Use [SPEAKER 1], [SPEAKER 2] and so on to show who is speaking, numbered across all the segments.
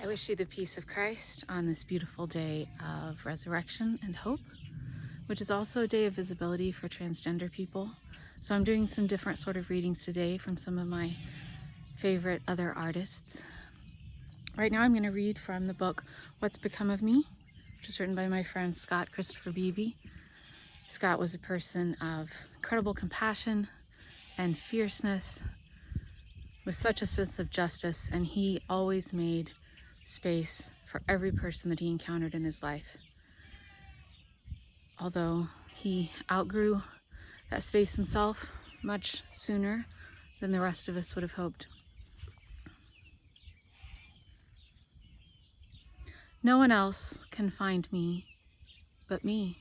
[SPEAKER 1] I wish you the peace of Christ on this beautiful day of resurrection and hope, which is also a day of visibility for transgender people. So I'm doing some different sort of readings today from some of my favorite other artists. Right now I'm going to read from the book What's Become of Me, which is written by my friend Scott Christopher Beebe. Scott was a person of incredible compassion and fierceness, with such a sense of justice, and he always made space for every person that he encountered in his life. Although he outgrew that space himself much sooner than the rest of us would have hoped. No one else can find me but me.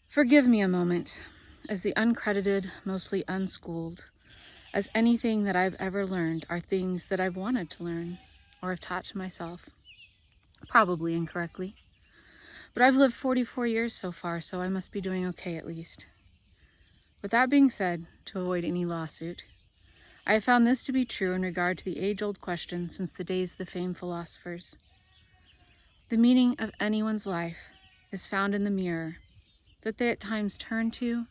[SPEAKER 1] Forgive me a moment, as the uncredited, mostly unschooled, as anything that I've ever learned are things that I've wanted to learn or have taught to myself, probably incorrectly. But I've lived 44 years so far, so I must be doing okay at least. With that being said, to avoid any lawsuit, I have found this to be true in regard to the age-old question since the days of the famed philosophers. The meaning of anyone's life is found in the mirror that they at times turn to,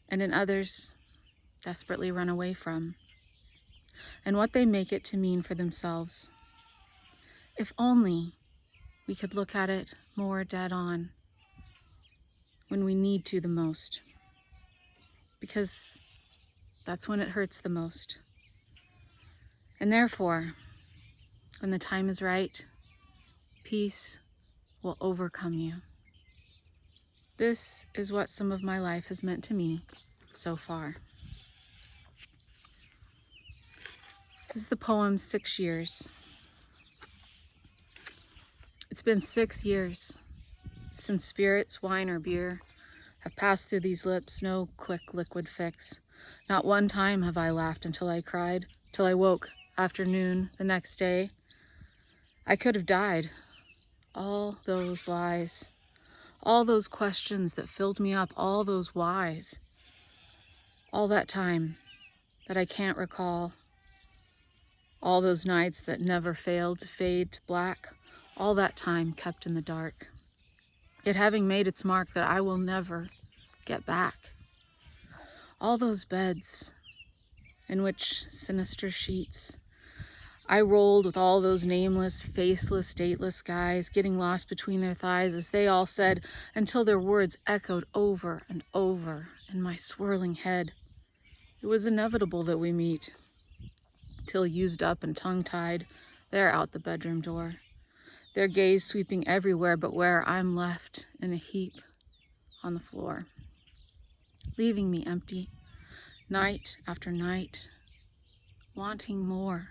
[SPEAKER 1] and in others desperately run away from, and what they make it to mean for themselves. If only we could look at it more dead on when we need to the most, because that's when it hurts the most. And therefore, when the time is right, peace will overcome you. This is what some of my life has meant to me so far. This is the poem 6 Years. It's been 6 years since spirits, wine, or beer have passed through these lips, no quick liquid fix. Not one time have I laughed until I cried, till I woke afternoon the next day. I could have died. All those lies, all those questions that filled me up, all those whys, all that time that I can't recall, all those nights that never failed to fade to black, all that time kept in the dark, yet having made its mark that I will never get back. All those beds in which sinister sheets I rolled with all those nameless, faceless, dateless guys, getting lost between their thighs as they all said, until their words echoed over and over in my swirling head. It was inevitable that we meet, till used up and tongue-tied, they're out the bedroom door, their gaze sweeping everywhere but where I'm left in a heap on the floor, leaving me empty, night after night, wanting more.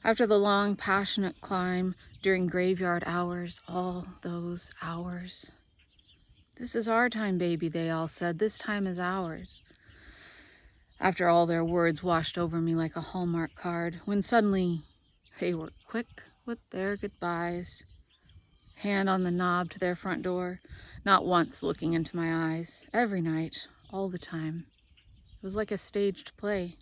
[SPEAKER 1] After the long, passionate climb during graveyard hours, all those hours. This is our time, baby, they all said. This time is ours. After all their words washed over me like a Hallmark card, when suddenly they were quick with their goodbyes, hand on the knob to their front door, not once looking into my eyes, every night, all the time. It was like a staged play.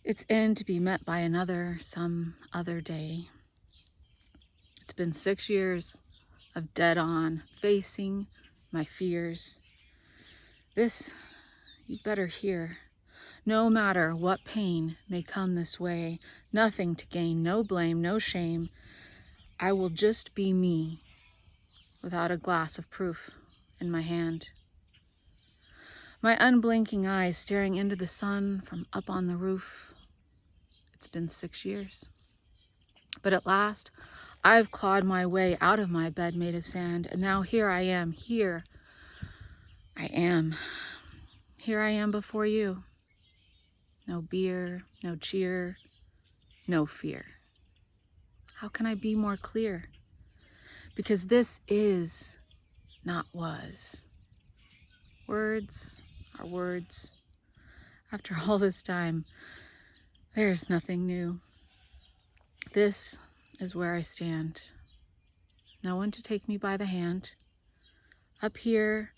[SPEAKER 1] Its end to be met by another, some other day. It's been 6 years of dead on, facing my fears. This you'd better hear. No matter what pain may come this way, nothing to gain, no blame, no shame. I will just be me, without a glass of proof in my hand. My unblinking eyes staring into the sun from up on the roof. It's been 6 years. But at last, I've clawed my way out of my bed made of sand, and now here I am, here I am. Here I am before you. No beer, no cheer, no fear. How can I be more clear? Because this is, not was. Words are words. After all this time, there's nothing new. This is where I stand. No one to take me by the hand. Up here,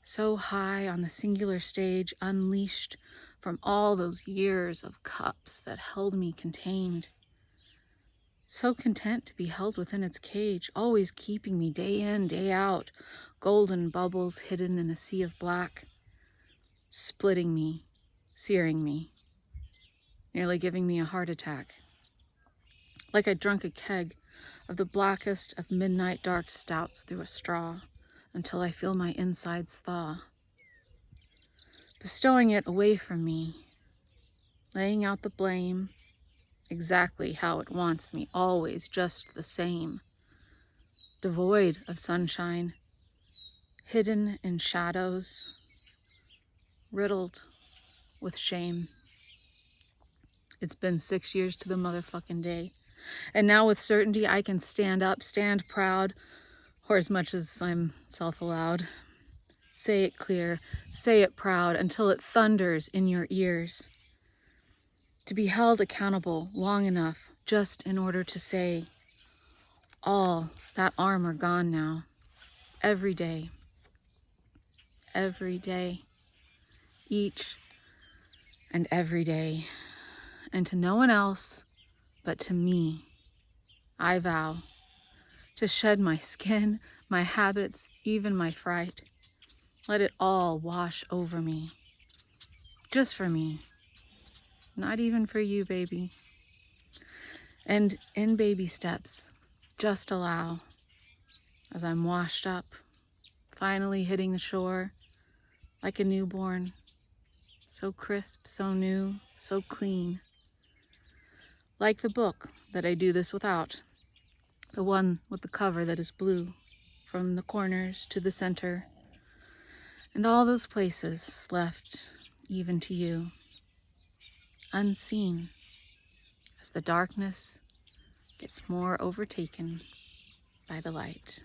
[SPEAKER 1] so high on the singular stage, unleashed from all those years of cups that held me contained. So content to be held within its cage, always keeping me day in, day out, golden bubbles hidden in a sea of black, splitting me, searing me, nearly giving me a heart attack. Like I drunk a keg of the blackest of midnight dark stouts through a straw, until I feel my insides thaw. Bestowing it away from me, laying out the blame, exactly how it wants me, always just the same. Devoid of sunshine, hidden in shadows, riddled with shame. It's been 6 years to the motherfucking day. And now with certainty I can stand up, stand proud, or as much as I'm self-allowed. Say it clear, say it proud, until it thunders in your ears. To be held accountable long enough just in order to say, all that armor gone now, every day, each and every day, and to no one else but to me, I vow to shed my skin, my habits, even my fright. Let it all wash over me, just for me, not even for you, baby. And in baby steps, just allow, as I'm washed up, finally hitting the shore like a newborn, so crisp, so new, so clean. Like the book that I do this without, the one with the cover that is blue, from the corners to the center, and all those places left even to you, unseen as the darkness gets more overtaken by the light.